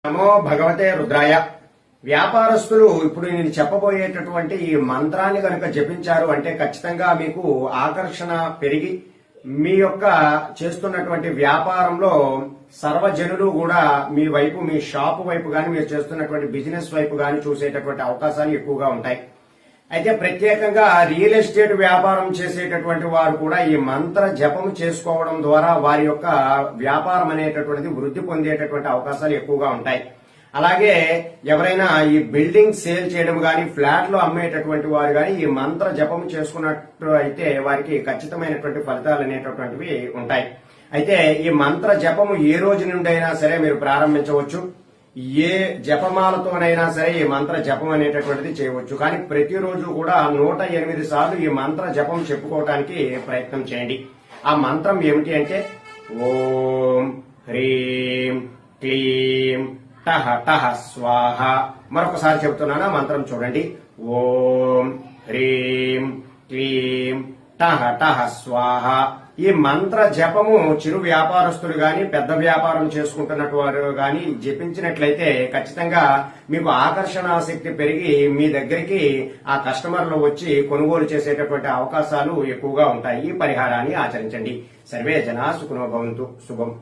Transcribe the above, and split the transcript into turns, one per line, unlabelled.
నమో భగవతే రుద్రాయ. వ్యాపారస్తులు ఇప్పుడు నేను చెప్పబోయేటటువంటి ఈ మంత్రాన్ని కనుక జపించారు అంటే ఖచ్చితంగా మీకు ఆకర్షణ పెరిగి మీ యొక్క చేస్తున్నటువంటి వ్యాపారంలో సర్వజనులు కూడా మీ వైపు, మీ షాపు వైపు గాని, మీరు చేస్తున్నటువంటి బిజినెస్ వైపు గాని చూసేటటువంటి అవకాశాలు ఎక్కువగా ఉంటాయి. అయితే ప్రత్యేకంగా రియల్ ఎస్టేట్ వ్యాపారం చేసేటటువంటి వారు కూడా ఈ మంత్ర జపం చేసుకోవడం ద్వారా వారి యొక్క వ్యాపారం అనేటటువంటిది వృద్ధి పొందేటటువంటి అవకాశాలు ఎక్కువగా ఉంటాయి. అలాగే ఎవరైనా ఈ బిల్డింగ్ సేల్ చేయడం గాని, ఫ్లాట్లు అమ్మేటటువంటి వారు గాని ఈ మంత్ర జపం చేసుకున్నట్టు అయితే వారికి ఖచ్చితమైనటువంటి ఫలితాలు అనేటటువంటివి ఉంటాయి. అయితే ఈ మంత్ర జపము ఏ రోజు నుండి అయినా సరే మీరు ప్రారంభించవచ్చు. ఏ జపమాలతోనైనా సరే ఈ మంత్ర జపం అనేటటువంటిది చేయవచ్చు. కానీ ప్రతిరోజు కూడా 108 సార్లు ఈ మంత్ర జపం చెప్పుకోవడానికి ప్రయత్నం చేయండి. ఆ మంత్రం ఏమిటి అంటే ఓం హ్రీం క్లీం టహ టహ స్వాహ. మరొకసారి చెబుతున్నాను, ఆ మంత్రం చూడండి. ఓం హ్రీం క్లీం టహ టహ స్వాహ. ఈ మంత్ర జపము చిరు వ్యాపారస్తులు గాని, పెద్ద వ్యాపారం చేసుకుంటున్నట్టు వారు గాని జపించినట్లయితే ఖచ్చితంగా మీకు ఆకర్షణ శక్తి పెరిగి మీ దగ్గరికి ఆ కస్టమర్లు వచ్చి కొనుగోలు చేసేటటువంటి అవకాశాలు ఎక్కువగా ఉంటాయి. ఈ పరిహారాన్ని ఆచరించండి. సర్వే జనా సుఖినో భవంతు. శుభం.